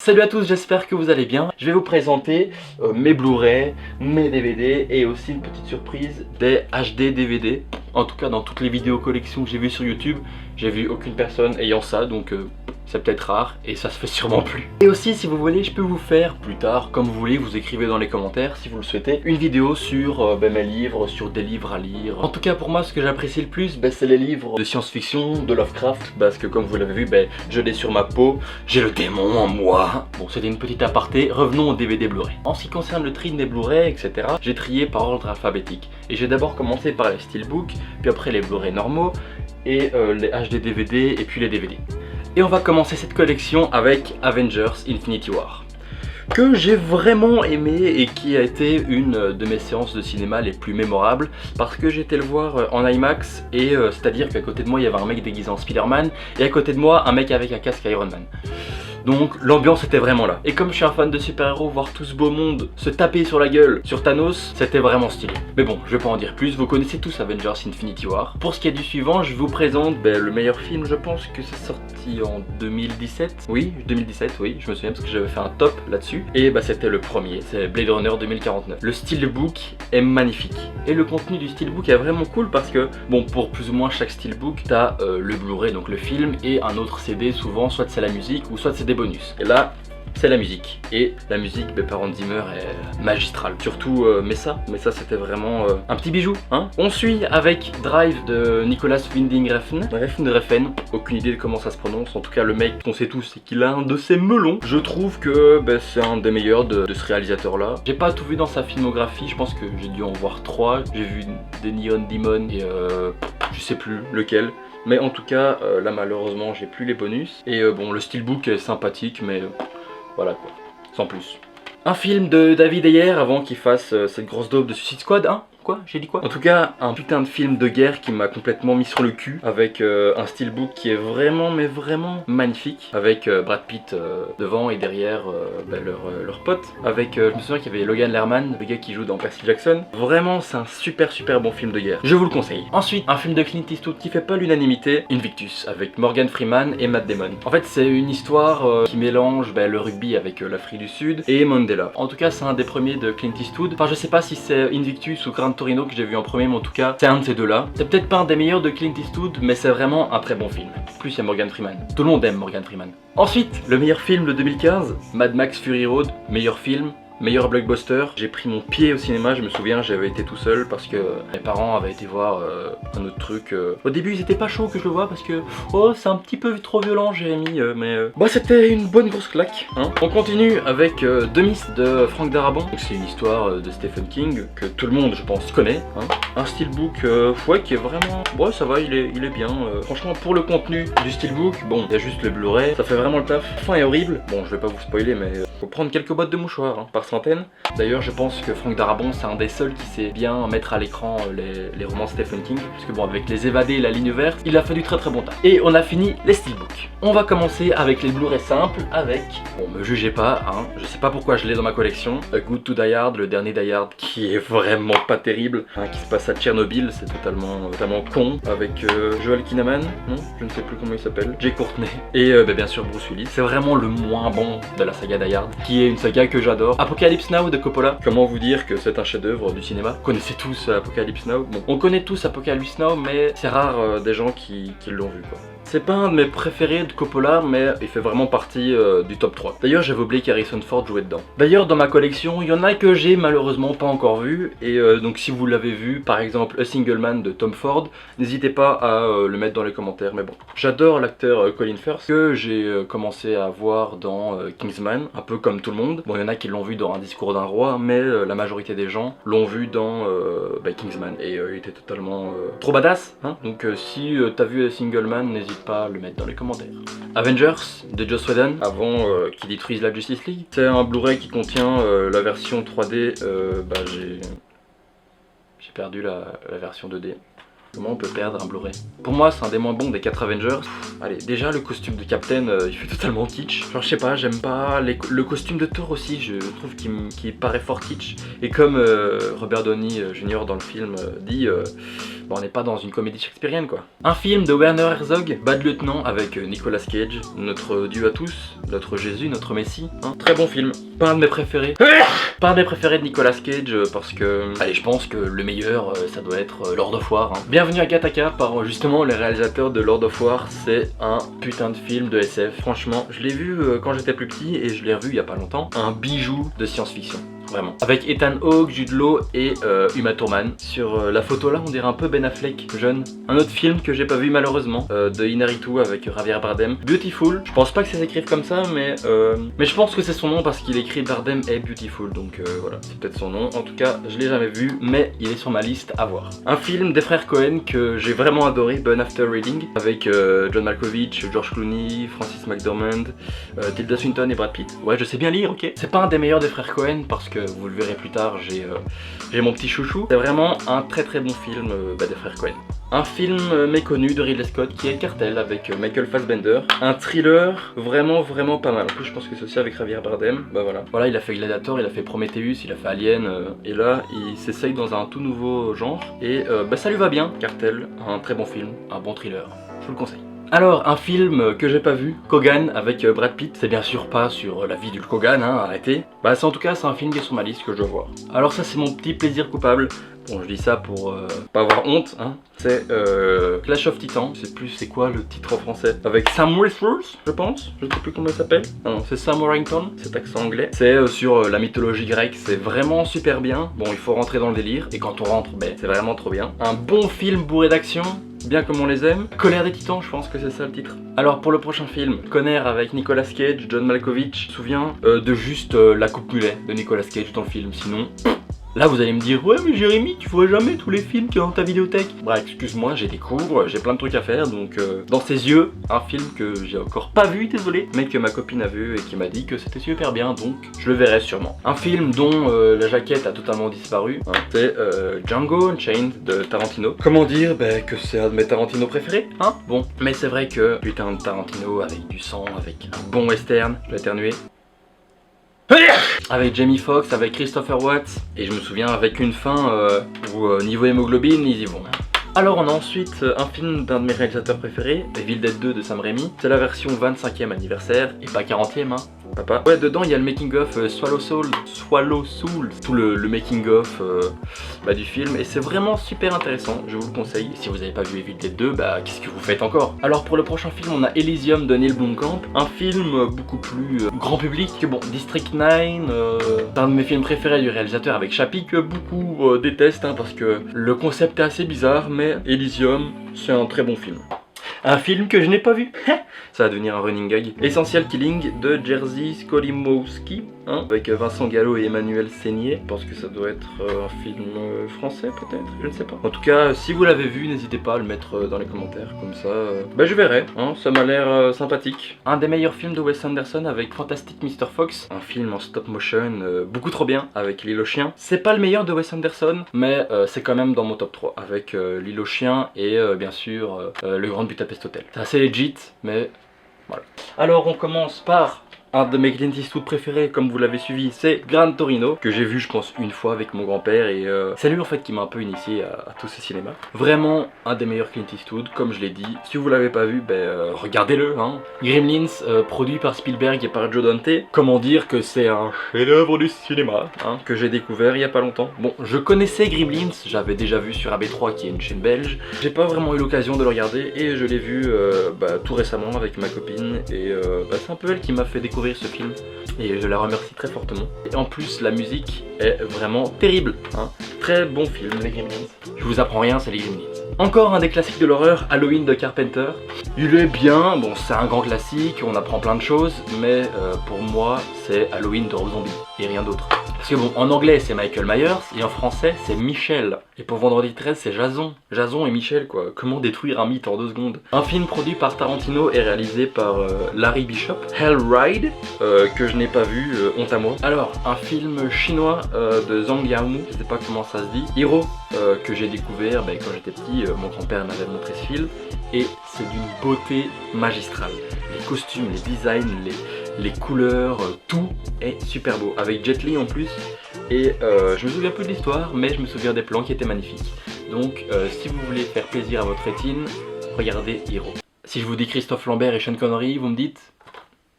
Salut à tous, j'espère que vous allez bien. Je vais vous présenter mes Blu-ray, mes DVD et aussi une petite surprise des HD DVD. En tout cas dans toutes les vidéos collections que j'ai vues sur YouTube, j'ai vu aucune personne ayant ça, donc c'est peut-être rare et ça se fait sûrement plus. Et aussi si vous voulez, je peux vous faire plus tard, comme vous voulez, vous écrivez dans les commentaires si vous le souhaitez, une vidéo sur mes livres, sur des livres à lire. En tout cas pour moi ce que j'apprécie le plus, c'est les livres de science-fiction, de Lovecraft, parce que comme vous l'avez vu, je l'ai sur ma peau, j'ai le démon en moi. Bon, c'était une petite aparté, revenons au DVD Blu-ray. En ce qui concerne le tri des Blu-ray, etc., j'ai trié par ordre alphabétique. Et j'ai d'abord commencé par les Steelbook, puis après les Blu-ray normaux, et les HD DVD, et puis les DVD. Et on va commencer cette collection avec Avengers Infinity War, que j'ai vraiment aimé et qui a été une de mes séances de cinéma les plus mémorables, parce que j'ai été le voir en IMAX, et c'est-à-dire qu'à côté de moi il y avait un mec déguisé en Spider-Man, et à côté de moi un mec avec un casque Iron Man. Donc l'ambiance était vraiment là. Et comme je suis un fan de super-héros, voir tout ce beau monde se taper sur la gueule sur Thanos, c'était vraiment stylé. Mais bon, je vais pas en dire plus, vous connaissez tous Avengers Infinity War. Pour ce qui est du suivant, je vous présente le meilleur film, je pense que c'est sorti en 2017. Oui, 2017, oui, je me souviens parce que j'avais fait un top là-dessus. Et c'était le premier, c'est Blade Runner 2049. Le steelbook est magnifique. Et le contenu du steelbook est vraiment cool parce que, bon, pour plus ou moins chaque steelbook, t'as le Blu-ray, donc le film, et un autre CD, souvent, soit c'est la musique, ou soit c'est des bonus. Et là, c'est la musique. Et la musique par Hans Zimmer est magistrale. Surtout Messa c'était vraiment un petit bijou, hein. On suit avec Drive de Nicolas Winding Refn. Aucune idée de comment ça se prononce. En tout cas, le mec qu'on sait tous, c'est qu'il a un de ses melons. Je trouve que c'est un des meilleurs de ce réalisateur-là. J'ai pas tout vu dans sa filmographie. Je pense que j'ai dû en voir 3. J'ai vu des Neon Demon et je sais plus lequel. Mais en tout cas, là malheureusement j'ai plus les bonus. Et bon, le steelbook est sympathique, mais voilà quoi, sans plus. Un film de David Ayer avant qu'il fasse cette grosse daube de Suicide Squad, hein? Quoi? J'ai dit quoi? En tout cas, un putain de film de guerre qui m'a complètement mis sur le cul, avec un steelbook qui est vraiment, mais vraiment magnifique, avec Brad Pitt devant et derrière leur pote, avec, je me souviens qu'il y avait Logan Lerman, le gars qui joue dans Percy Jackson. Vraiment, c'est un super bon film de guerre, je vous le conseille. Ensuite, un film de Clint Eastwood qui fait pas l'unanimité, Invictus, avec Morgan Freeman et Matt Damon. En fait, c'est une histoire qui mélange le rugby avec l'Afrique du Sud et Mandela. En tout cas, c'est un des premiers de Clint Eastwood. Enfin, je sais pas si c'est Invictus ou Gran Torino que j'ai vu en premier, mais en tout cas c'est un de ces deux là. C'est peut-être pas un des meilleurs de Clint Eastwood, mais c'est vraiment un très bon film. En plus il y a Morgan Freeman, tout le monde aime Morgan Freeman. Ensuite, le meilleur film de 2015, Mad Max Fury Road, meilleur film, meilleur blockbuster. J'ai pris mon pied au cinéma, je me souviens, j'avais été tout seul parce que mes parents avaient été voir un autre truc. Au début ils étaient pas chauds que je le vois parce que oh c'est un petit peu trop violent Jérémy, mais c'était une bonne grosse claque, hein. On continue avec The Mist de Frank Darabont. C'est une histoire de Stephen King que tout le monde je pense connaît, hein. Un steelbook ouais, qui est vraiment, ouais ça va, il est bien. Franchement pour le contenu du steelbook, bon il y a juste le Blu-ray, ça fait vraiment le taf. La fin est horrible, bon je vais pas vous spoiler mais faut prendre quelques boîtes de mouchoirs, hein, par centaines. D'ailleurs je pense que Frank Darabont c'est un des seuls qui sait bien mettre à l'écran les romans Stephen King, parce que bon avec Les Évadés et La Ligne Verte, il a fait du très bon taf. Et on a fini les steelbooks. On va commencer avec les Blu-ray simples avec, bon me jugez pas, hein, je sais pas pourquoi je l'ai dans ma collection, A Good to Die Hard, le dernier Die Hard qui est vraiment pas terrible, hein, qui se passe à Tchernobyl, c'est totalement con, avec Joel Kinnaman, non je ne sais plus comment il s'appelle, Jay Courtney, et bien sûr Bruce Willis. C'est vraiment le moins bon de la saga Die Hard, qui est une saga que j'adore. Apocalypse Now de Coppola, comment vous dire que c'est un chef-d'œuvre du cinéma? Vous connaissez tous Apocalypse Now? Bon, on connaît tous Apocalypse Now, mais c'est rare des gens qui l'ont vu quoi. C'est pas un de mes préférés de Coppola, mais il fait vraiment partie du top 3. D'ailleurs, j'avais oublié qu'Harrison Ford jouait dedans. D'ailleurs, dans ma collection, il y en a que j'ai malheureusement pas encore vu. Et donc, si vous l'avez vu, par exemple, A Single Man de Tom Ford, n'hésitez pas à le mettre dans les commentaires. Mais bon, j'adore l'acteur Colin Firth, que j'ai commencé à voir dans Kingsman, un peu comme tout le monde. Bon, il y en a qui l'ont vu dans Un discours d'un roi, mais la majorité des gens l'ont vu dans Kingsman. Et il était totalement trop badass, hein. Donc, si t'as vu A Single Man, n'hésite pas à le mettre dans les commentaires. Avengers de Joss Whedon, avant qu'il détruise la Justice League. C'est un Blu-ray qui contient la version 3D, j'ai perdu la version 2D. Comment on peut perdre un Blu-ray? Pour moi, c'est un des moins bons des 4 Avengers. Allez, déjà le costume de Captain, il fait totalement kitsch. Genre, je sais pas, j'aime pas. Le costume de Thor aussi, je trouve qu'il paraît fort kitsch. Et comme Robert Downey Jr. dans le film dit, bon, on n'est pas dans une comédie shakespearienne quoi. Un film de Werner Herzog, Bad Lieutenant avec Nicolas Cage, notre dieu à tous, notre Jésus, notre Messie. Hein. Très bon film, pas un de mes préférés. Pas un de mes préférés de Nicolas Cage parce que, allez, je pense que le meilleur, ça doit être Lord of War. Hein. Bienvenue à Gattaca par justement les réalisateurs de Lord of War. C'est un putain de film de SF. Franchement, je l'ai vu quand j'étais plus petit et je l'ai revu il y a pas longtemps. Un bijou de science-fiction. Vraiment. Avec Ethan Hawke, Jude Law et Uma Thurman. Sur la photo là, on dirait un peu Ben Affleck, jeune. Un autre film que j'ai pas vu malheureusement, de Inarritu avec Javier Bardem. Beautiful. Je pense pas que ça s'écrive comme ça, mais je pense que c'est son nom parce qu'il écrit Bardem est Beautiful. Donc voilà, c'est peut-être son nom. En tout cas, je l'ai jamais vu, mais il est sur ma liste à voir. Un film des frères Cohen que j'ai vraiment adoré, Burn After Reading, avec John Malkovich, George Clooney, Francis McDormand, Tilda Swinton et Brad Pitt. Ouais, je sais bien lire, ok. C'est pas un des meilleurs des frères Cohen parce que vous le verrez plus tard, j'ai mon petit chouchou. C'est vraiment un très bon film des frères Cohen. Un film méconnu de Ridley Scott qui est Cartel avec Michael Fassbender. Un thriller vraiment pas mal. En plus je pense que c'est aussi avec Javier Bardem. Bah voilà. Voilà, il a fait Gladiator, il a fait Prometheus, il a fait Alien. Et là il s'essaye dans un tout nouveau genre. Et ça lui va bien. Cartel, un très bon film, un bon thriller. Je vous le conseille. Alors, un film que j'ai pas vu, Kogan avec Brad Pitt, c'est bien sûr pas sur la vie d'Hulk Hogan, hein, arrêtez. Bah c'est en tout cas c'est un film qui est sur ma liste que je dois voir. Alors ça c'est mon petit plaisir coupable, bon je dis ça pour pas avoir honte, hein. C'est Clash of Titans, je sais plus c'est quoi le titre en français, avec Sam Witwer, je pense, je sais plus comment il s'appelle. Ah non, c'est Sam Worthington, cet accent anglais. C'est sur la mythologie grecque, c'est vraiment super bien. Bon il faut rentrer dans le délire, et quand on rentre, ben c'est vraiment trop bien. Un bon film bourré d'action, bien comme on les aime. Colère des Titans, je pense que c'est ça le titre. Alors pour le prochain film, Conner avec Nicolas Cage, John Malkovich. Je me souviens de juste la coupe mulet de Nicolas Cage dans le film, sinon... Là vous allez me dire, ouais mais Jérémy, tu vois jamais tous les films qu'il y a dans ta vidéothèque. Bah excuse-moi, j'ai des cours, j'ai plein de trucs à faire, donc dans ses yeux, un film que j'ai encore pas vu, désolé, mais que ma copine a vu et qui m'a dit que c'était super bien, donc je le verrai sûrement. Un film dont la jaquette a totalement disparu, hein, c'est Django Unchained de Tarantino. Comment dire que c'est un de mes Tarantino préférés, hein. Bon, mais c'est vrai que putain de Tarantino avec du sang, avec un bon western, je vais éternuer. Avec Jamie Foxx, avec Christopher Watts, et je me souviens avec une fin où niveau hémoglobine ils y vont. Alors on a ensuite un film d'un de mes réalisateurs préférés, Evil Dead 2 de Sam Raimi. C'est la version 25e anniversaire et pas 40e, hein, papa. Ouais, dedans il y a le making of Swallow Souls, tout le making of du film, et c'est vraiment super intéressant, je vous le conseille. Si vous n'avez pas vu Evil Dead 2, qu'est-ce que vous faites encore? Alors pour le prochain film on a Elysium de Neil Blomkamp, un film beaucoup plus grand public que bon, District 9, c'est un de mes films préférés du réalisateur avec Chappie que beaucoup détestent, hein, parce que le concept est assez bizarre, mais Elysium c'est un très bon film. Un film que je n'ai pas vu. Ça va devenir un running gag. Essential Killing de Jerzy Skolimowski, hein, avec Vincent Gallo et Emmanuel Seigné. Je pense que ça doit être un film français peut-être, je ne sais pas. En tout cas, si vous l'avez vu, n'hésitez pas à le mettre dans les commentaires, comme ça je verrai, hein, ça m'a l'air sympathique. Un des meilleurs films de Wes Anderson avec Fantastic Mr. Fox, un film en stop motion beaucoup trop bien avec L'île aux chiens. C'est pas le meilleur de Wes Anderson, mais c'est quand même dans mon top 3 avec L'île aux chiens et bien sûr Le Grand Budapest Hotel. C'est assez legit, mais voilà. Alors on commence par un de mes Clint Eastwood préférés, comme vous l'avez suivi, c'est Gran Torino, que j'ai vu je pense une fois avec mon grand-père, et c'est lui en fait qui m'a un peu initié à tout ce cinéma. Vraiment un des meilleurs Clint Eastwood, comme je l'ai dit. Si vous l'avez pas vu, regardez-le, hein. Gremlins, produit par Spielberg et par Joe Dante. Comment dire que c'est un chef-d'œuvre du cinéma, hein, que j'ai découvert il y a pas longtemps. Bon, je connaissais Gremlins, j'avais déjà vu sur AB3 qui est une chaîne belge. J'ai pas vraiment eu l'occasion de le regarder et je l'ai vu tout récemment avec ma copine, et c'est un peu elle qui m'a fait découvrir ce film et je la remercie très fortement. Et en plus la musique est vraiment terrible, hein. Très bon film, les Gremlins. Je vous apprends rien, c'est les Gremlins. Encore un des classiques de l'horreur, Halloween de Carpenter. Il est bien, bon c'est un grand classique, on apprend plein de choses, mais pour moi c'est Halloween de Rob Zombie et rien d'autre. Parce que bon, en anglais c'est Michael Myers et en français c'est Michel. Et pour Vendredi 13 c'est Jason. Jason et Michel quoi. Comment détruire un mythe en 2 secondes. Un film produit par Tarantino et réalisé par Larry Bishop. Hell Ride, que je n'ai pas vu, honte à moi. Alors, un film chinois de Zhang Yimou, je sais pas comment ça se dit. Hero, que j'ai découvert quand j'étais petit, mon grand-père m'avait montré ce film. Et c'est d'une beauté magistrale. Les costumes, les designs, les couleurs, tout est super beau. Avec Jet Li en plus. Et je me souviens plus de l'histoire, mais je me souviens des plans qui étaient magnifiques. Donc si vous voulez faire plaisir à votre rétine, regardez Hero. Si je vous dis Christophe Lambert et Sean Connery, vous me dites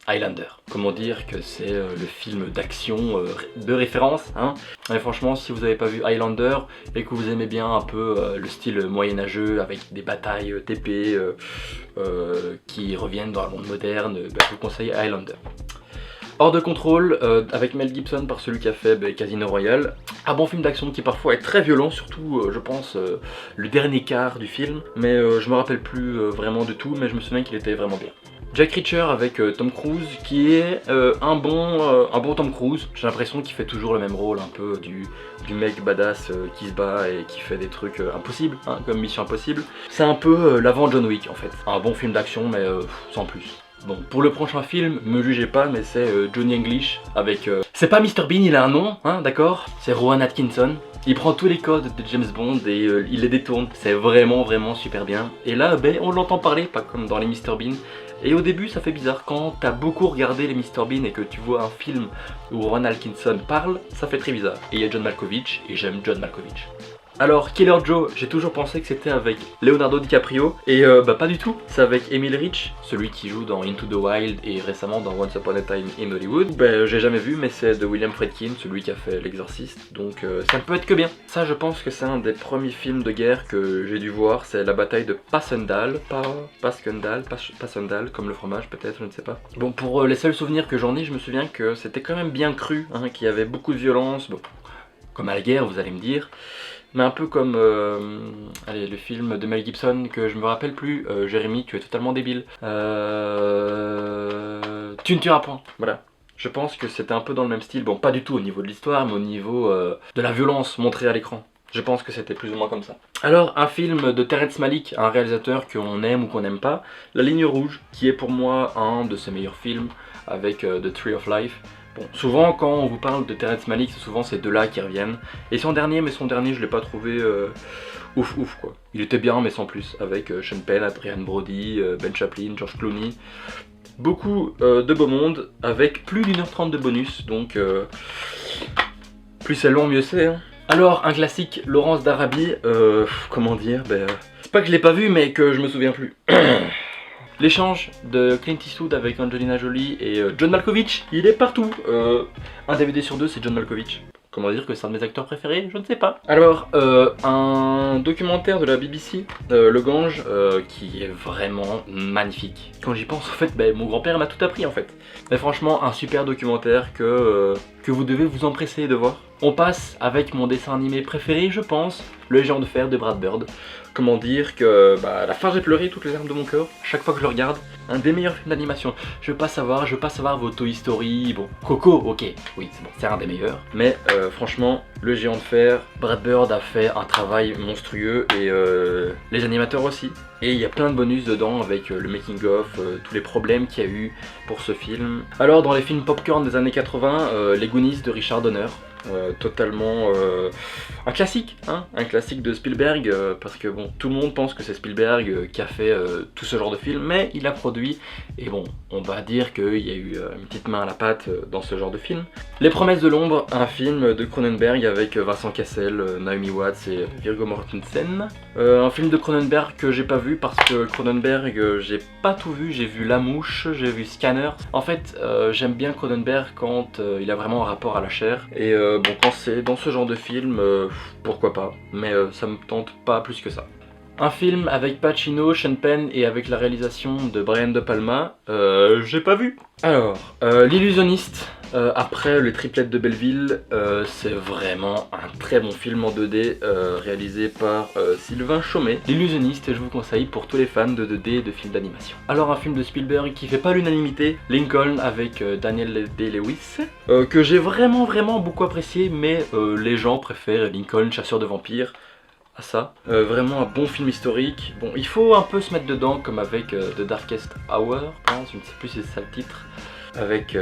Highlander. Comment dire que c'est le film d'action de référence, hein. Mais franchement, si vous n'avez pas vu Highlander et que vous aimez bien un peu le style moyenâgeux avec des batailles d'épée qui reviennent dans le monde moderne, je vous conseille Highlander. Hors de contrôle, avec Mel Gibson par celui qui a fait Casino Royale. Un bon film d'action qui parfois est très violent, surtout je pense le dernier quart du film. Mais je me rappelle plus vraiment de tout, mais je me souviens qu'il était vraiment bien. Jack Reacher avec Tom Cruise qui est un bon Tom Cruise. J'ai l'impression qu'il fait toujours le même rôle, un peu du mec badass qui se bat et qui fait des trucs impossibles, hein, comme Mission Impossible. C'est un peu l'avant John Wick en fait. Un bon film d'action mais sans plus. Bon, pour le prochain film, me jugez pas, mais c'est Johnny English avec... C'est pas Mr Bean, il a un nom, hein, d'accord? C'est Rowan Atkinson. Il prend tous les codes de James Bond et il les détourne. C'est vraiment super bien. Et là, on l'entend parler, pas comme dans les Mr Bean. Et au début, ça fait bizarre. Quand t'as beaucoup regardé les Mr Bean et que tu vois un film où Rowan Atkinson parle, ça fait très bizarre. Et il y a John Malkovich, et j'aime John Malkovich. Alors, Killer Joe, j'ai toujours pensé que c'était avec Leonardo DiCaprio, et pas du tout, c'est avec Emile Rich, celui qui joue dans Into the Wild et récemment dans Once Upon a Time in Hollywood. J'ai jamais vu, mais c'est de William Friedkin, celui qui a fait L'Exorciste, donc ça ne peut être que bien. Ça, je pense que c'est un des premiers films de guerre que j'ai dû voir, c'est la bataille de Passchendaele, Passchendaele, comme le fromage peut-être, je ne sais pas. Bon, pour les seuls souvenirs que j'en ai, je me souviens que c'était quand même bien cru, hein, qu'il y avait beaucoup de violence, bon, comme à la guerre, vous allez me dire. Mais un peu comme allez, le film de Mel Gibson que je me rappelle plus, Jérémy, tu es totalement débile. Tu ne tueras point, voilà. Je pense que c'était un peu dans le même style, bon pas du tout au niveau de l'histoire, mais au niveau de la violence montrée à l'écran. Je pense que c'était plus ou moins comme ça. Alors, un film de Terrence Malick, un réalisateur qu'on aime ou qu'on n'aime pas, La Ligne Rouge, qui est pour moi un de ses meilleurs films, avec The Tree of Life. Bon, souvent quand on vous parle de Terrence Malick, c'est souvent ces deux-là qui reviennent. Et son dernier je l'ai pas trouvé ouf quoi. Il était bien mais sans plus, avec Sean Penn, Adrian Brody, Ben Chaplin, George Clooney. Beaucoup de beau monde, avec plus d'1h30 de bonus, donc plus c'est long mieux c'est. Hein. Alors, un classique, Laurence d'Arabie, comment dire, c'est pas que je l'ai pas vu mais que je me souviens plus. L'échange de Clint Eastwood avec Angelina Jolie et John Malkovich, il est partout. Un DVD sur 2 c'est John Malkovich. Comment dire que c'est un de mes acteurs préférés? Je ne sais pas. Alors, un documentaire de la BBC, Le Gange, qui est vraiment magnifique. Quand j'y pense, en fait, mon grand-père m'a tout appris en fait. Mais franchement, un super documentaire que vous devez vous empresser de voir. On passe avec mon dessin animé préféré, je pense, Le Géant de Fer de Brad Bird. Comment dire que à la fin j'ai pleuré toutes les larmes de mon corps chaque fois que je le regarde. Un des meilleurs films d'animation. Je veux pas savoir vos Toy Story, bon, Coco, ok, oui c'est bon, c'est un des meilleurs. Mais franchement, Le Géant de Fer, Brad Bird a fait un travail monstrueux et les animateurs aussi. Et il y a plein de bonus dedans avec le making of, tous les problèmes qu'il y a eu pour ce film. Alors dans les films popcorn des années 80, Les Goonies de Richard Donner. Totalement un classique, hein, un classique de Spielberg, parce que bon, tout le monde pense que c'est Spielberg qui a fait tout ce genre de film, mais il a produit, et bon, on va dire qu'il y a eu une petite main à la pâte dans ce genre de film. Les Promesses de l'Ombre, un film de Cronenberg avec Vincent Cassel, Naomi Watts et Viggo Mortensen. Un film de Cronenberg que j'ai pas vu parce que Cronenberg, j'ai pas tout vu, j'ai vu La Mouche, j'ai vu Scanner. En fait, j'aime bien Cronenberg quand il a vraiment un rapport à la chair, et bon, quand c'est dans ce genre de film, pourquoi pas, mais ça me tente pas plus que ça. Un film avec Pacino, Sean Penn et avec la réalisation de Brian De Palma, j'ai pas vu. Alors, L'Illusionniste, après le triplet de Belleville, c'est vraiment un très bon film en 2D réalisé par Sylvain Chomet. L'Illusionniste, je vous conseille pour tous les fans de 2D et de films d'animation. Alors un film de Spielberg qui fait pas l'unanimité, Lincoln avec Daniel Day-Lewis, que j'ai vraiment beaucoup apprécié, mais les gens préfèrent Lincoln, chasseur de vampires, à ça. Vraiment un bon film historique. Bon, il faut un peu se mettre dedans, comme avec The Darkest Hour, je pense, je ne sais plus si c'est ça le titre, avec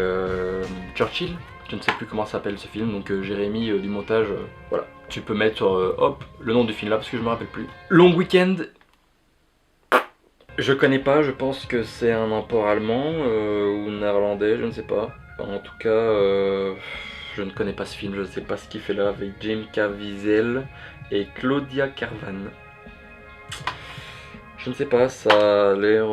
Churchill. Je ne sais plus comment s'appelle ce film, donc Jérémy du montage, voilà. Tu peux mettre hop, le nom du film là parce que je me rappelle plus. Long Weekend. Je connais pas, je pense que c'est un import allemand ou néerlandais, je ne sais pas. En tout cas, je ne connais pas ce film, je ne sais pas ce qu'il fait là avec Jim Caviezel et Claudia Karvan. Je ne sais pas, ça a l'air,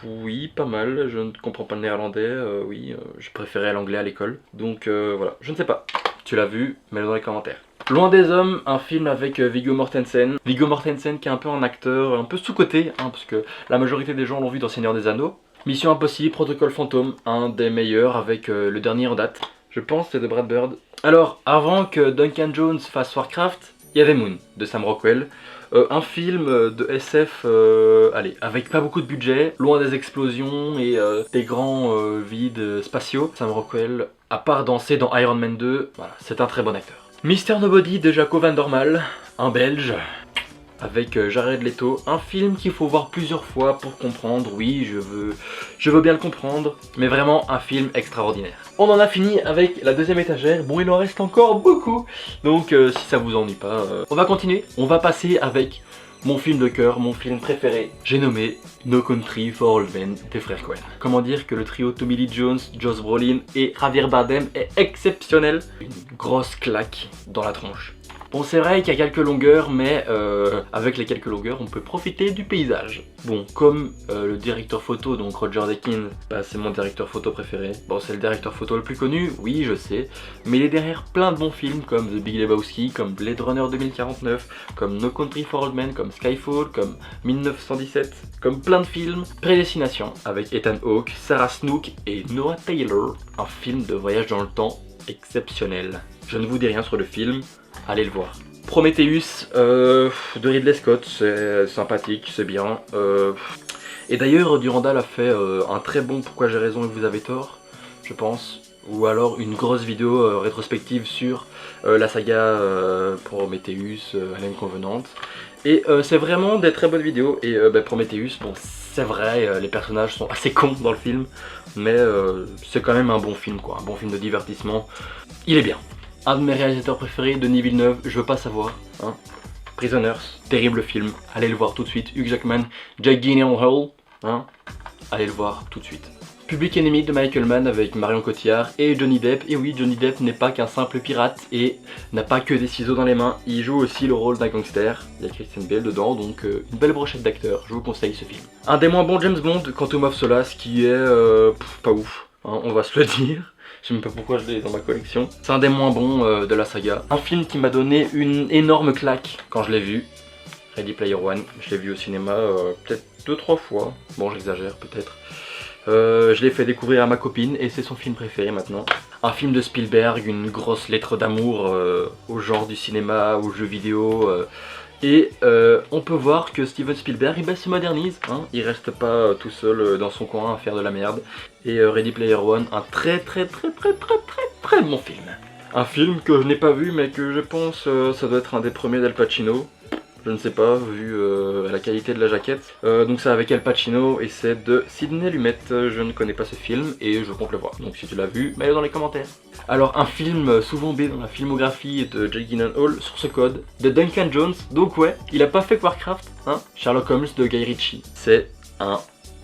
oui, pas mal, je ne comprends pas le néerlandais, oui, je préférais l'anglais à l'école. Donc voilà, je ne sais pas, tu l'as vu, mets-le dans les commentaires. Loin des hommes, un film avec Viggo Mortensen. Viggo Mortensen qui est un peu un acteur, un peu sous-coté, hein, parce que la majorité des gens l'ont vu dans Seigneur des Anneaux. Mission Impossible, Protocole Fantôme, un des meilleurs avec le dernier en date. Je pense c'est de Brad Bird. Alors, avant que Duncan Jones fasse Warcraft, il y avait Moon de Sam Rockwell. Un film de SF, allez, avec pas beaucoup de budget, loin des explosions et des grands vides spatiaux. Sam Rockwell, à part danser dans Iron Man 2, voilà, c'est un très bon acteur. Mister Nobody de Jaco Van Dormal, un Belge, avec Jared Leto, un film qu'il faut voir plusieurs fois pour comprendre. Oui, je veux bien le comprendre, mais vraiment un film extraordinaire. On en a fini avec la deuxième étagère. Bon, il en reste encore beaucoup, donc si ça vous ennuie pas, on va continuer. On va passer avec mon film de cœur, mon film préféré. J'ai nommé No Country for Old Men des frères Coen. Comment dire que le trio Tommy Lee Jones, Josh Brolin et Javier Bardem est exceptionnel. Une grosse claque dans la tronche. Bon, c'est vrai qu'il y a quelques longueurs, mais avec les quelques longueurs, on peut profiter du paysage. Bon, comme le directeur photo, donc Roger Deakins, bah, c'est mon directeur photo préféré. Bon, c'est le directeur photo le plus connu, oui, je sais, mais il est derrière plein de bons films comme The Big Lebowski, comme Blade Runner 2049, comme No Country for Old Men, comme Skyfall, comme 1917, comme plein de films. Prédestination, avec Ethan Hawke, Sarah Snook et Noah Taylor, un film de voyage dans le temps exceptionnel. Je ne vous dis rien sur le film, allez le voir. Prometheus de Ridley Scott, c'est sympathique, c'est bien. Et d'ailleurs, Durandal a fait un très bon Pourquoi j'ai raison et vous avez tort, je pense. Ou alors une grosse vidéo rétrospective sur la saga Prometheus, Haleine convenante. Et c'est vraiment des très bonnes vidéos. Et Prometheus, bon, c'est vrai, les personnages sont assez cons dans le film, mais c'est quand même un bon film, quoi, un bon film de divertissement. Il est bien. Un de mes réalisateurs préférés, Denis Villeneuve, je veux pas savoir, hein. Prisoners, terrible film, allez le voir tout de suite. Hugh Jackman, Jake Gyllenhaal, hein, allez le voir tout de suite. Public Enemy de Michael Mann avec Marion Cotillard et Johnny Depp. Et oui, Johnny Depp n'est pas qu'un simple pirate et n'a pas que des ciseaux dans les mains, il joue aussi le rôle d'un gangster. Il y a Christian Bale dedans, donc une belle brochette d'acteurs, je vous conseille ce film. Un des moins bons James Bond, Quantum of Solace, qui est pas ouf, hein, on va se le dire. Je sais même pas pourquoi je l'ai dans ma collection. C'est un des moins bons de la saga. Un film qui m'a donné une énorme claque quand je l'ai vu. Ready Player One. Je l'ai vu au cinéma peut-être 2-3 fois. Bon, j'exagère peut-être. Je l'ai fait découvrir à ma copine et c'est son film préféré maintenant. Un film de Spielberg, une grosse lettre d'amour au genre du cinéma, aux jeux vidéo. Et on peut voir que Steven Spielberg se modernise, hein. Il reste pas tout seul dans son coin à faire de la merde. Et Ready Player One, un très bon film. Un film que je n'ai pas vu mais que je pense ça doit être un des premiers d'Al Pacino. Je ne sais pas, vu la qualité de la jaquette. Donc c'est avec Al Pacino et c'est de Sidney Lumet. Je ne connais pas ce film et je compte le voir. Donc si tu l'as vu, mets-le dans les commentaires. Alors un film souvent B dans la filmographie de Jake Gyllenhaal, Source Code, de Duncan Jones. Donc ouais, il a pas fait Warcraft, hein. Sherlock Holmes de Guy Ritchie. C'est un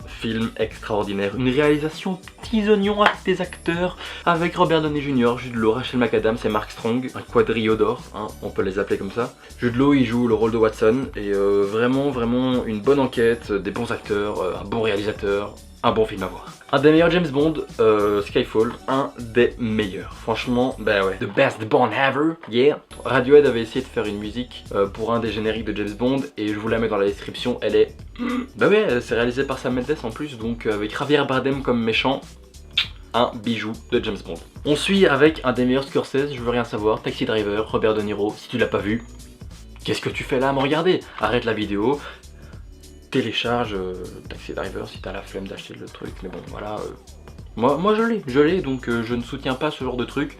film extraordinaire, une réalisation petits oignons avec des acteurs, avec Robert Downey Jr, Jude Law, Rachel McAdams et Mark Strong, un quadrio d'or, hein, on peut les appeler comme ça. Jude Law il joue le rôle de Watson et vraiment une bonne enquête, des bons acteurs, un bon réalisateur, un bon film à voir. Un des meilleurs James Bond, Skyfall, un des meilleurs. Franchement, bah ouais, the best Bond ever, yeah. Radiohead avait essayé de faire une musique pour un des génériques de James Bond et je vous la mets dans la description, elle est... Bah ouais, c'est réalisé par Sam Mendes en plus, donc avec Javier Bardem comme méchant. Un bijou de James Bond. On suit avec un des meilleurs Scorsese, je veux rien savoir, Taxi Driver, Robert De Niro. Si tu l'as pas vu, qu'est-ce que tu fais là à me regarder? Arrête la vidéo, télécharge Taxi Driver si t'as la flemme d'acheter le truc, mais bon voilà. Moi je l'ai, donc je ne soutiens pas ce genre de truc.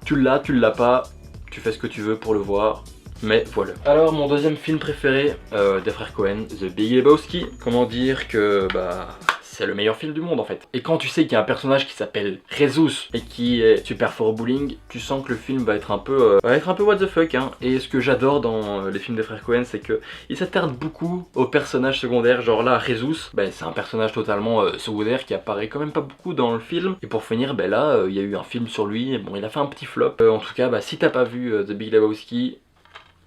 Tu l'as pas, tu fais ce que tu veux pour le voir. Mais voilà. Alors mon deuxième film préféré des frères Coen, The Big Lebowski. Comment dire que bah c'est le meilleur film du monde en fait. Et quand tu sais qu'il y a un personnage qui s'appelle Jesus et qui est super fort au bowling, tu sens que le film va être un peu what the fuck hein. Et ce que j'adore dans les films des frères Coen, c'est que ils s'attardent beaucoup aux personnages secondaires. Genre là, Jesus, bah, c'est un personnage totalement secondaire qui apparaît quand même pas beaucoup dans le film. Et pour finir, bah, là, il y a eu un film sur lui. Et bon, il a fait un petit flop. En tout cas, bah, si t'as pas vu The Big Lebowski,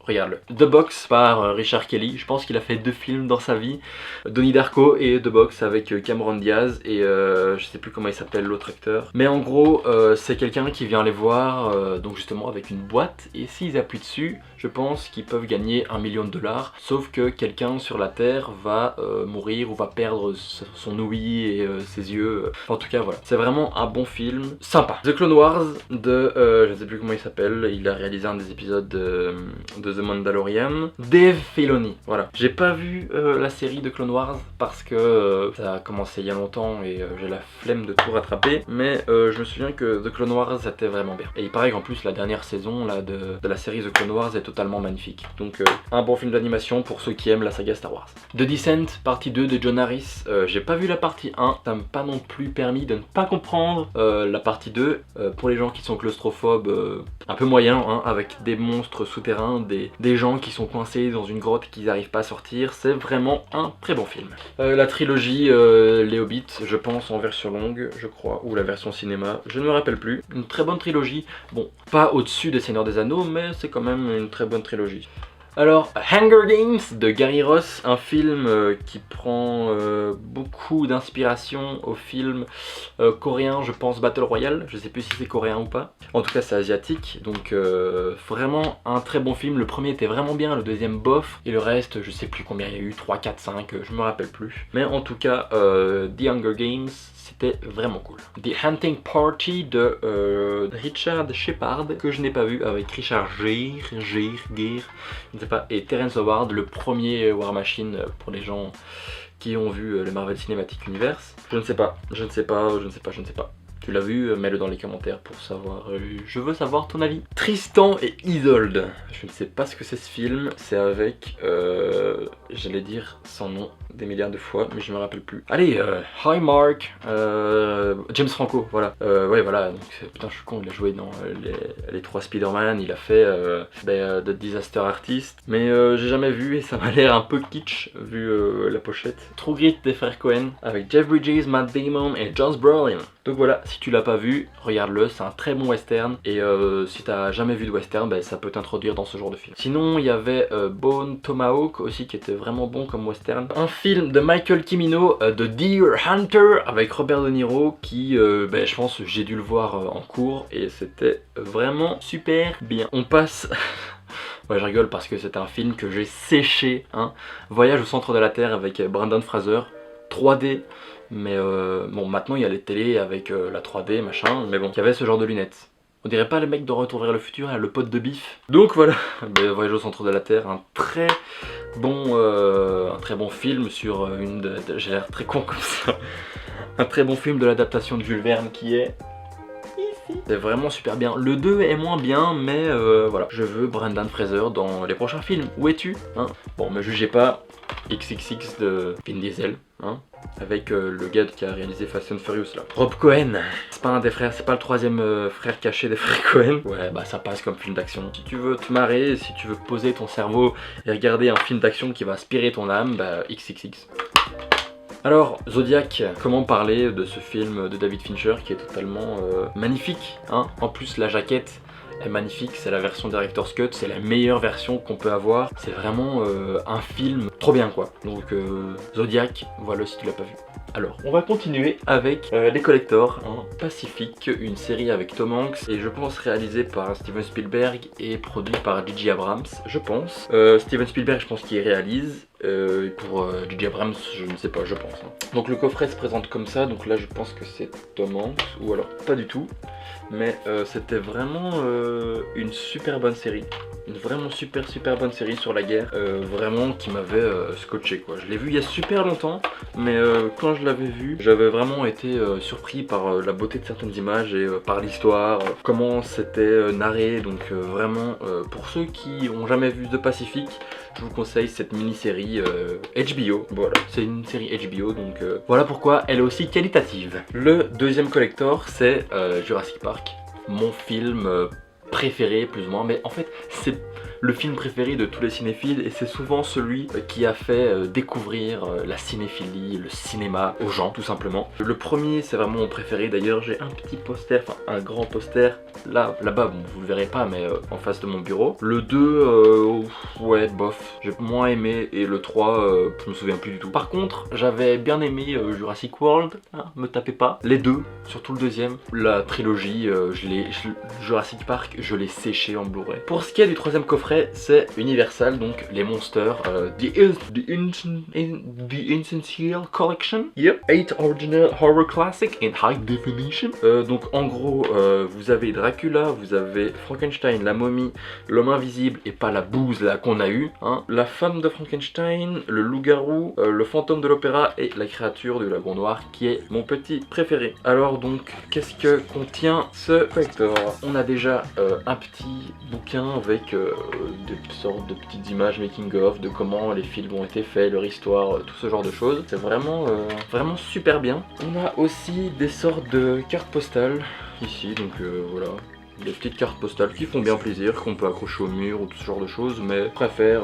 regarde-le. The Box par Richard Kelly, je pense qu'il a fait 2 films dans sa vie. Donnie Darko et The Box avec Cameron Diaz et je sais plus comment il s'appelle l'autre acteur. Mais en gros, c'est quelqu'un qui vient les voir, donc justement avec une boîte, et s'ils appuient dessus, je pense qu'ils peuvent gagner $1 million. Sauf que quelqu'un sur la Terre va mourir ou va perdre son ouïe et ses yeux. En tout cas voilà, c'est vraiment un bon film, sympa. The Clone Wars de, je sais plus comment il s'appelle, il a réalisé un des épisodes de The Mandalorian, Dave Filoni. Voilà, j'ai pas vu la série de Clone Wars parce que ça a commencé il y a longtemps et j'ai la flemme de tout rattraper, mais je me souviens que The Clone Wars c'était vraiment bien. Et il paraît qu'en plus la dernière saison là, de la série The Clone Wars est totalement magnifique. Donc un bon film d'animation pour ceux qui aiment la saga Star Wars. The Descent, partie 2 de John Harris, j'ai pas vu la partie 1, ça m'a pas non plus permis de ne pas comprendre la partie 2. Pour les gens qui sont claustrophobes, un peu moyen, hein, avec des monstres souterrains, des gens qui sont coincés dans une grotte et qui n'arrivent pas à sortir, c'est vraiment un très bon film. La trilogie Les Hobbits, je pense en version longue, je crois, ou la version cinéma, je ne me rappelle plus. Une très bonne trilogie, bon, pas au-dessus des Seigneurs des Anneaux, mais c'est quand même une très bonne trilogie. Alors, Hunger Games de Gary Ross, un film qui prend beaucoup d'inspiration au film coréen, je pense Battle Royale, je sais plus si c'est coréen ou pas. En tout cas c'est asiatique, donc vraiment un très bon film. Le premier était vraiment bien, le deuxième bof, et le reste je sais plus combien il y a eu, 3, 4, 5, je me rappelle plus. Mais en tout cas, The Hunger Games, c'était vraiment cool. The Hunting Party de Richard Shepard, que je n'ai pas vu, avec Richard Gere, je ne sais pas, et Terrence Howard, le premier War Machine pour les gens qui ont vu le Marvel Cinematic Universe. Je ne sais pas. Tu l'as vu, mets-le dans les commentaires pour savoir, je veux savoir ton avis. Tristan et Isolde, je ne sais pas ce que c'est ce film, c'est avec, j'allais dire son nom des milliards de fois, mais je me rappelle plus. Allez, Hi Mark, James Franco, voilà. Ouais voilà, donc putain je suis con, il a joué dans les 3 Spider-Man, il a fait The Disaster Artist, mais j'ai jamais vu et ça m'a l'air un peu kitsch vu la pochette. True Grit des frères Coen, avec Jeff Bridges, Matt Damon et Josh Brolin. Donc voilà, si tu l'as pas vu, regarde-le, c'est un très bon western, et si t'as jamais vu de western, ça peut t'introduire dans ce genre de film. Sinon il y avait Bone Tomahawk aussi qui était vraiment bon comme western. Un film de Michael Cimino, de Deer Hunter, avec Robert De Niro, qui je pense j'ai dû le voir en cours et c'était vraiment super bien. On passe... Ouais, je rigole parce que c'est un film que j'ai séché, hein. Voyage au centre de la Terre avec Brendan Fraser, 3D. Mais bon, maintenant il y a les télés avec la 3D machin, mais bon, il y avait ce genre de lunettes. On dirait pas les mecs de Retour vers le futur, là, le pote de Biff. Donc voilà, Voyage au centre de la Terre, un très bon film sur une... J'ai l'air très con comme ça. Un très bon film de l'adaptation de Jules Verne qui est... C'est vraiment super bien. Le 2 est moins bien, mais voilà. Je veux Brendan Fraser dans les prochains films. Où es-tu, hein? Bon, me jugez pas. XXX de Vin Diesel, hein, avec le gars qui a réalisé Fast and Furious là. Rob Cohen, c'est pas un des frères, c'est pas le troisième frère caché des frères Cohen. Ouais, bah ça passe comme film d'action. Si tu veux te marrer, si tu veux poser ton cerveau et regarder un film d'action qui va inspirer ton âme, bah XXX. Alors, Zodiac, comment parler de ce film de David Fincher qui est totalement magnifique, hein. En plus la jaquette est magnifique, c'est la version Director's Cut, c'est la meilleure version qu'on peut avoir. C'est vraiment un film trop bien quoi. Donc Zodiac, voilà si tu l'as pas vu. Alors, on va continuer avec les collectors, hein. Pacific, une série avec Tom Hanks et je pense réalisée par Steven Spielberg et produit par J.J. Abrams, je pense. Steven Spielberg, je pense qu'il réalise. Pour J.J. Abrams, je ne sais pas, je pense. Hein. Donc le coffret se présente comme ça, donc là je pense que c'est Tom Hanks, ou alors pas du tout. Mais c'était vraiment une super bonne série. Une vraiment super bonne série sur la guerre, vraiment qui m'avait scotché quoi. Je l'ai vu il y a super longtemps, mais quand je l'avais vu, j'avais vraiment été surpris par la beauté de certaines images et par l'histoire, comment c'était narré. Donc vraiment, pour ceux qui ont jamais vu The Pacific, je vous conseille cette mini-série HBO. Voilà, c'est une série HBO, donc voilà pourquoi elle est aussi qualitative. Le deuxième collector, c'est Jurassic Park, mon film préféré plus ou moins, mais en fait c'est le film préféré de tous les cinéphiles et c'est souvent celui qui a fait découvrir la cinéphilie, le cinéma aux gens tout simplement. Le premier c'est vraiment mon préféré, d'ailleurs j'ai un petit poster, enfin un grand poster là-bas, bon, vous le verrez pas mais en face de mon bureau. Le 2, ouais bof, j'ai moins aimé et le 3, je me souviens plus du tout. Par contre j'avais bien aimé Jurassic World, hein, me tapez pas. Les deux, surtout le deuxième, la trilogie, Jurassic Park, je l'ai séché en Blu-ray. Pour ce qui est du troisième coffret, c'est Universal, donc les Monsters, The Essential Collection. Yep, 8 Original Horror Classic in High Definition. Donc en gros, vous avez Dracula, vous avez Frankenstein, la momie, l'homme invisible et pas la bouse là qu'on a eu, hein, la femme de Frankenstein, le loup-garou, le fantôme de l'opéra et la créature du lagon noir qui est mon petit préféré. Alors donc, qu'est-ce que contient ce collector? On a déjà un petit bouquin avec des sortes de petites images making of de comment les films ont été faits, leur histoire, tout ce genre de choses. C'est vraiment vraiment super bien. On a aussi des sortes de cartes postales ici, donc voilà. Des petites cartes postales qui font bien plaisir, qu'on peut accrocher au mur ou tout ce genre de choses, mais je préfère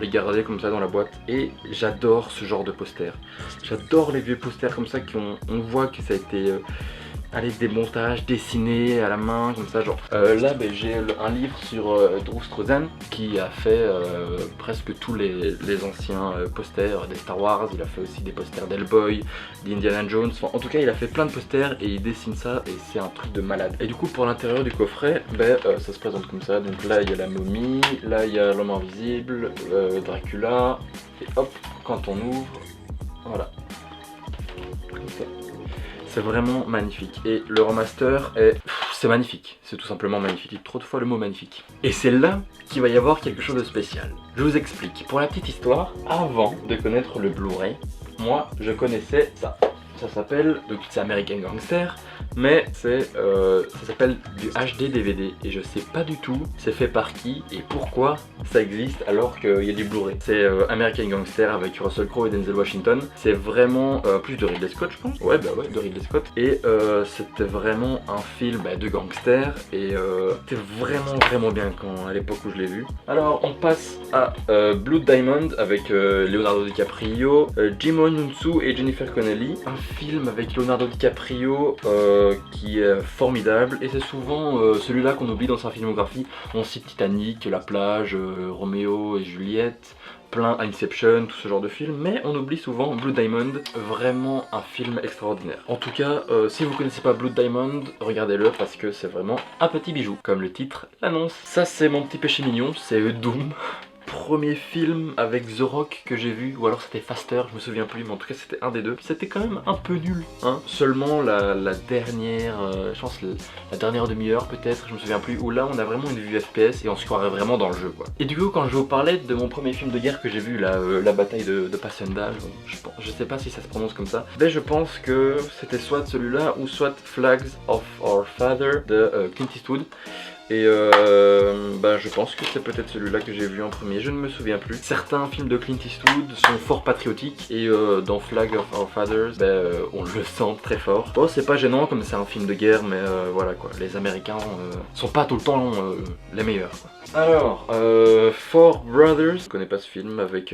les garder comme ça dans la boîte. Et j'adore ce genre de posters. J'adore les vieux posters comme ça on voit que ça a été allez, des montages dessinés à la main comme ça, genre là j'ai un livre sur Drew Struzan qui a fait presque tous les anciens posters des Star Wars. Il a fait aussi des posters d'Hellboy, d'Indiana Jones, enfin en tout cas il a fait plein de posters et il dessine ça et c'est un truc de malade. Et du coup pour l'intérieur du coffret, ça se présente comme ça. Donc là il y a la momie, là il y a l'homme invisible, Dracula, et hop, quand on ouvre, voilà, comme ça. C'est vraiment magnifique et le remaster c'est magnifique, c'est tout simplement magnifique. Il dit trop de fois le mot magnifique. Et c'est là qu'il va y avoir quelque chose de spécial. Je vous explique. Pour la petite histoire, avant de connaître le Blu-ray, moi je connaissais ça. Ça s'appelle, donc c'est American Gangster, mais ça s'appelle du HD DVD et je sais pas du tout c'est fait par qui et pourquoi ça existe alors qu'il y a du Blu-ray. C'est American Gangster avec Russell Crowe et Denzel Washington. C'est vraiment plus de Ridley Scott je pense. Ouais bah ouais, de Ridley Scott. Et c'était vraiment un film de gangster et c'était vraiment bien à l'époque où je l'ai vu. Alors on passe à Blood Diamond avec Leonardo DiCaprio, Jim Onunsu et Jennifer Connelly. Un film avec Leonardo DiCaprio qui est formidable et c'est souvent celui-là qu'on oublie dans sa filmographie. On cite Titanic, La plage, Roméo et Juliette, plein Inception, tout ce genre de films, mais on oublie souvent Blood Diamond, vraiment un film extraordinaire. En tout cas, si vous connaissez pas Blood Diamond, regardez-le parce que c'est vraiment un petit bijou, comme le titre l'annonce. Ça c'est mon petit péché mignon, c'est Doom. Premier film avec The Rock que j'ai vu, ou alors c'était Faster, je me souviens plus, mais en tout cas c'était un des deux. C'était quand même un peu nul, hein. Seulement la dernière, je pense la dernière demi-heure peut-être, je me souviens plus, où là on a vraiment une vue FPS et on se croirait vraiment dans le jeu quoi. Et du coup quand je vous parlais de mon premier film de guerre que j'ai vu, la bataille de Passchendaele, je sais pas si ça se prononce comme ça, mais je pense que c'était soit celui-là ou soit Flags of Our Father de Clint Eastwood. Et je pense que c'est peut-être celui-là que j'ai vu en premier, je ne me souviens plus. Certains films de Clint Eastwood sont fort patriotiques et dans Flag of Our Fathers, on le sent très fort. Bon, c'est pas gênant comme c'est un film de guerre, mais voilà quoi, les Américains sont pas tout le temps les meilleurs quoi. Alors, Four Brothers, je connais pas ce film, avec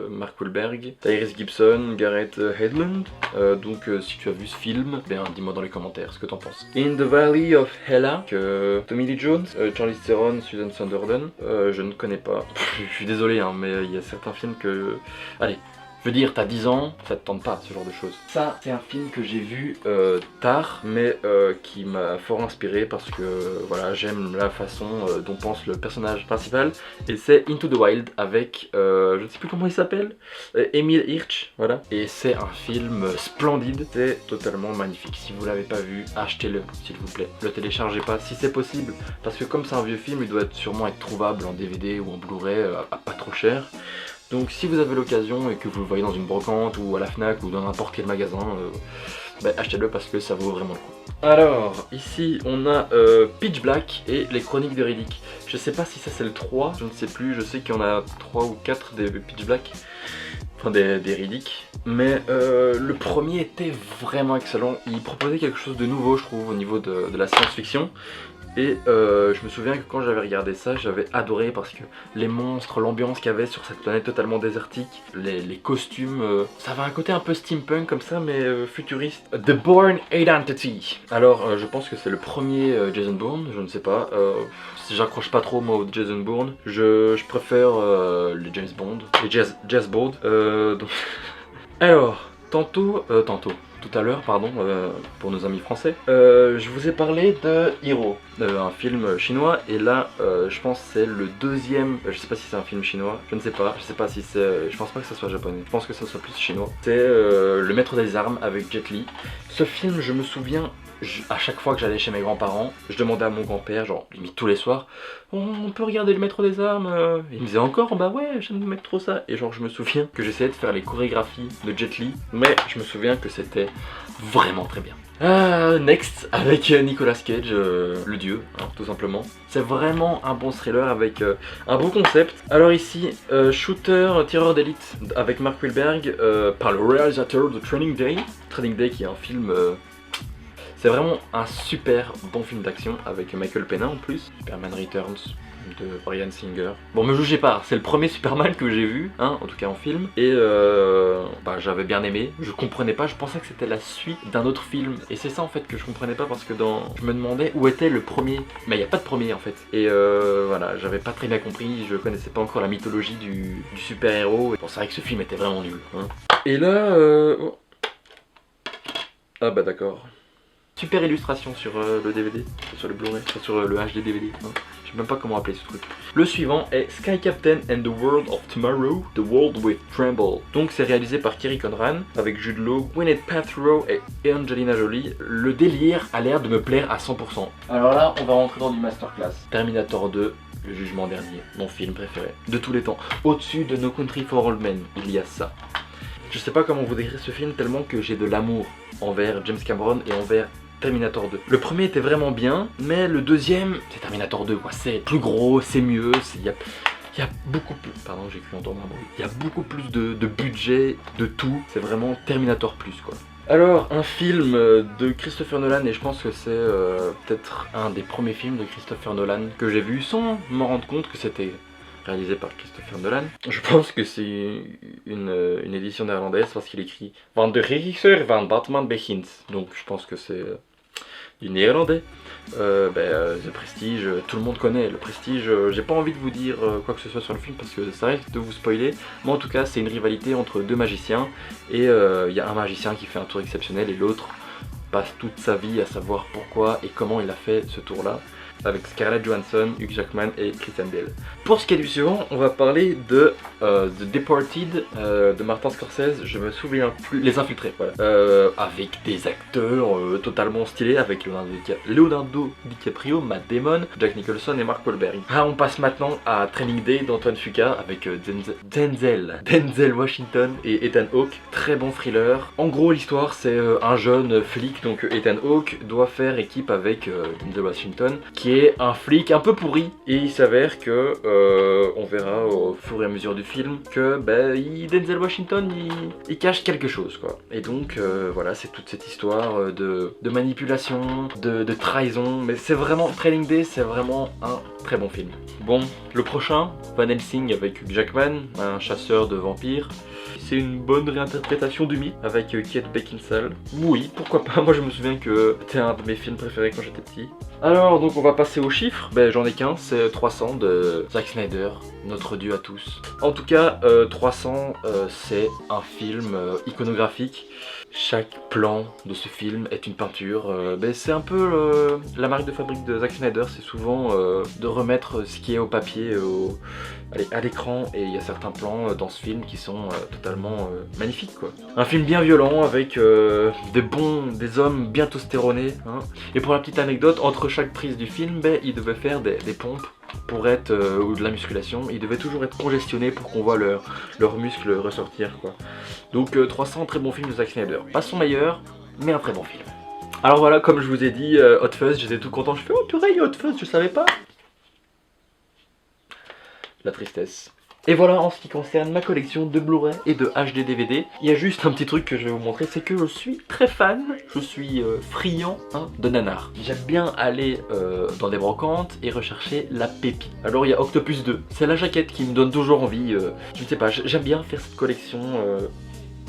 Mark Wahlberg, Tyrese Gibson, Gareth Hedlund. Donc si tu as vu ce film, dis-moi dans les commentaires ce que t'en penses. In the Valley of Hella, Tommy Lee Jones, Charlize Theron, Susan Sunderland, je ne connais pas. Je suis désolé hein, mais il y a certains films que... Allez, Je veux dire, t'as 10 ans, ça te tente pas ce genre de choses. Ça, c'est un film que j'ai vu tard, mais qui m'a fort inspiré parce que voilà, j'aime la façon dont pense le personnage principal. Et c'est Into the Wild avec, je ne sais plus comment il s'appelle, Emile Hirsch, voilà. Et c'est un film splendide, c'est totalement magnifique. Si vous l'avez pas vu, achetez-le s'il vous plaît. Le téléchargez pas si c'est possible, parce que comme c'est un vieux film, il doit sûrement être trouvable en DVD ou en Blu-ray à pas trop cher. Donc si vous avez l'occasion et que vous le voyez dans une brocante ou à la Fnac ou dans n'importe quel magasin, achetez-le parce que ça vaut vraiment le coup. Alors, ici on a Pitch Black et les chroniques de Riddick. Je sais pas si ça c'est le 3, je ne sais plus, je sais qu'il y en a 3 ou 4 des Pitch Black, enfin des Riddick. Mais le premier était vraiment excellent, il proposait quelque chose de nouveau je trouve au niveau de la science-fiction. Et je me souviens que quand j'avais regardé ça, j'avais adoré parce que les monstres, l'ambiance qu'il y avait sur cette planète totalement désertique, les costumes, ça avait un côté un peu steampunk comme ça mais futuriste. The Bourne Identity. Alors je pense que c'est le premier Jason Bourne, je ne sais pas, j'accroche pas trop moi au Jason Bourne, je préfère les James Bond, les Jazz Bond, donc... Alors, tout à l'heure, pardon, pour nos amis français, je vous ai parlé de Hero, un film chinois, et là, je pense que c'est le deuxième, je sais pas si c'est un film chinois, je ne sais pas, si c'est, je pense pas que ça soit japonais, je pense que ça soit plus chinois. C'est Le Maître des Armes avec Jet Li. Ce film, je me souviens, à chaque fois que j'allais chez mes grands-parents, je demandais à mon grand-père, genre limite tous les soirs, on peut regarder Le Maître des Armes. Il me disait encore, bah ouais, j'aime mettre trop ça. Et genre je me souviens que j'essayais de faire les chorégraphies de Jet Li, mais je me souviens que c'était vraiment très bien. Next, avec Nicolas Cage, le dieu, hein, tout simplement. C'est vraiment un bon thriller avec un beau concept. Alors ici, Shooter, tireur d'élite avec Mark Wahlberg, par le réalisateur de Training Day. Training Day qui est un film... c'est vraiment un super bon film d'action avec Michael Pena en plus. Superman Returns de Bryan Singer. Bon, me jugez pas, c'est le premier Superman que j'ai vu, hein, en tout cas en film. Et j'avais bien aimé. Je comprenais pas, je pensais que c'était la suite d'un autre film. Et c'est ça en fait que je comprenais pas parce que je me demandais où était le premier. Mais il n'y a pas de premier en fait. Et voilà, j'avais pas très bien compris, je connaissais pas encore la mythologie du super-héros. Bon, c'est vrai que ce film était vraiment nul. Hein. Et là... Ah bah d'accord. Super illustration sur le DVD, sur le Blu-ray, sur le HD DVD. Hein. Je sais même pas comment appeler ce truc. Le suivant est Sky Captain and the World of Tomorrow, The World with Tremble. Donc c'est réalisé par Kerry Conran avec Jude Law, Gwyneth Paltrow et Angelina Jolie. Le délire a l'air de me plaire à 100%. Alors là, on va rentrer dans du masterclass. Terminator 2. Le Jugement Dernier, mon film préféré de tous les temps. Au-dessus de No Country for Old Men, il y a ça. Je sais pas comment vous décrire ce film tellement que j'ai de l'amour envers James Cameron et envers Terminator 2. Le premier était vraiment bien, mais le deuxième, c'est Terminator 2 quoi. C'est plus gros, c'est mieux, il y a beaucoup plus... Pardon, j'ai cru entendre un bruit. Il y a beaucoup plus de budget, de tout. C'est vraiment Terminator plus quoi. Alors, un film de Christopher Nolan, et je pense que c'est peut-être un des premiers films de Christopher Nolan que j'ai vu sans m'en rendre compte que c'était réalisé par Christopher Nolan. Je pense que c'est une édition néerlandaise parce qu'il écrit Van de regisseur van Batman Begins. Donc je pense que c'est du néerlandais. The Prestige, tout le monde connaît. Le Prestige, j'ai pas envie de vous dire quoi que ce soit sur le film parce que ça risque de vous spoiler. Mais en tout cas, c'est une rivalité entre deux magiciens. Et il y a un magicien qui fait un tour exceptionnel et l'autre passe toute sa vie à savoir pourquoi et comment il a fait ce tour-là. Avec Scarlett Johansson, Hugh Jackman et Christian Bale. Pour ce qui est du suivant, on va parler de The Departed de Martin Scorsese, je me souviens plus, Les Infiltrés, voilà. Avec des acteurs totalement stylés, avec Leonardo DiCaprio, Matt Damon, Jack Nicholson et Mark Wahlberg. Ah, on passe maintenant à Training Day d'Antoine Fuqua avec Denzel Washington et Ethan Hawke. Très bon thriller. En gros, l'histoire, c'est un jeune flic, donc Ethan Hawke, doit faire équipe avec Denzel Washington, qui est un flic un peu pourri, et il s'avère que on verra au fur et à mesure du film que Denzel Washington il cache quelque chose quoi. Et donc voilà, c'est toute cette histoire de manipulation, de trahison, mais c'est vraiment, Training Day c'est vraiment un très bon film. Bon, le prochain, Van Helsing avec Hugh Jackman, un chasseur de vampires. c'est une bonne réinterprétation du mythe avec Kate Beckinsale. Oui, pourquoi pas, moi je me souviens que c'était un de mes films préférés quand j'étais petit. Alors donc on va passer aux chiffres, j'en ai qu'un, c'est 300 de Zack Snyder, notre dieu à tous. En tout cas 300 c'est un film iconographique. Chaque plan de ce film est une peinture. C'est un peu la marque de fabrique de Zack Snyder, c'est souvent de remettre ce qui est au papier à l'écran, et il y a certains plans dans ce film qui sont totalement magnifiques quoi. Un film bien violent avec des hommes bien testostéronés, hein. Et pour la petite anecdote, entre chaque prise du film, ils devaient faire des pompes pour être, ou de la musculation, ils devaient toujours être congestionnés pour qu'on voit leurs muscles ressortir quoi. Donc 300, très bon film de Zack Snyder. Pas son meilleur, mais un très bon film. Alors voilà, comme je vous ai dit, Hot Fuzz, j'étais tout content, je fais oh purée, Hot Fuzz, je savais pas. La tristesse. Et voilà en ce qui concerne ma collection de Blu-ray et de HD DVD. Il y a juste un petit truc que je vais vous montrer, c'est que je suis très fan, je suis friand de nanar. J'aime bien aller dans des brocantes et rechercher la pépite. Alors il y a Octopus 2, c'est la jaquette qui me donne toujours envie, je ne sais pas, j'aime bien faire cette collection.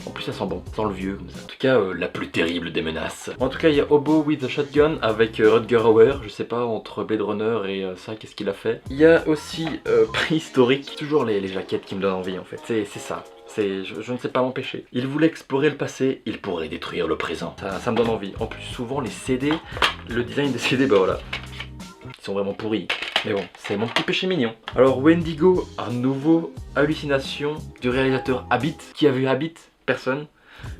En plus ça sent bon, ça sent le vieux comme ça. En tout cas la plus terrible des menaces. En tout cas il y a Hobo with a Shotgun avec Rutger Hauer. Je sais pas entre Blade Runner et ça qu'est-ce qu'il a fait. Il y a aussi Préhistorique. Toujours les jaquettes qui me donnent envie en fait. C'est ça. Je ne sais pas m'empêcher. Il voulait explorer le passé, il pourrait détruire le présent. Ça me donne envie. En plus souvent les CD, le design des CD, voilà. Ils sont vraiment pourris. Mais bon, c'est mon petit péché mignon. Alors Wendigo, un nouveau Hallucination du réalisateur Habit. Qui a vu Habit? Personne.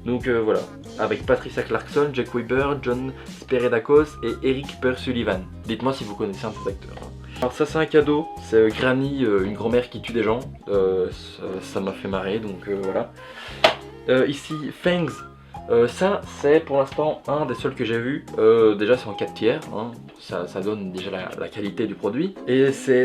Donc voilà, avec Patricia Clarkson, Jack Weber, John Speredakos et Eric Per Sullivan. Dites-moi si vous connaissez un de ces acteurs. Alors ça c'est un cadeau, c'est Granny, une grand-mère qui tue des gens. Ça m'a fait marrer, donc voilà. Ici, Fangs. Ça c'est pour l'instant un des seuls que j'ai vu. Déjà c'est en 4 tiers, hein. Ça donne déjà la qualité du produit. Et c'est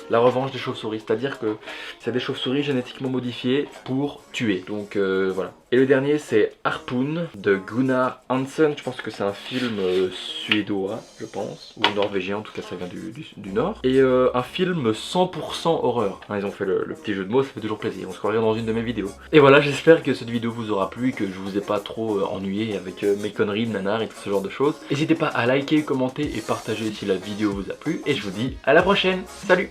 la revanche des chauves-souris, c'est-à-dire que c'est des chauves-souris génétiquement modifiées pour tuer. Donc voilà. Et le dernier c'est Harpoon de Gunnar Hansen. Je pense que c'est un film suédois, je pense, ou norvégien, en tout cas ça vient du nord. Et un film 100% horreur. Hein, ils ont fait le petit jeu de mots, ça fait toujours plaisir. On se croirait dans une de mes vidéos. Et voilà, j'espère que cette vidéo vous aura plu, que je vous ai pas trop ennuyé avec mes conneries, nanars et tout ce genre de choses. N'hésitez pas à liker, commenter et partager si la vidéo vous a plu. Et je vous dis à la prochaine. Salut!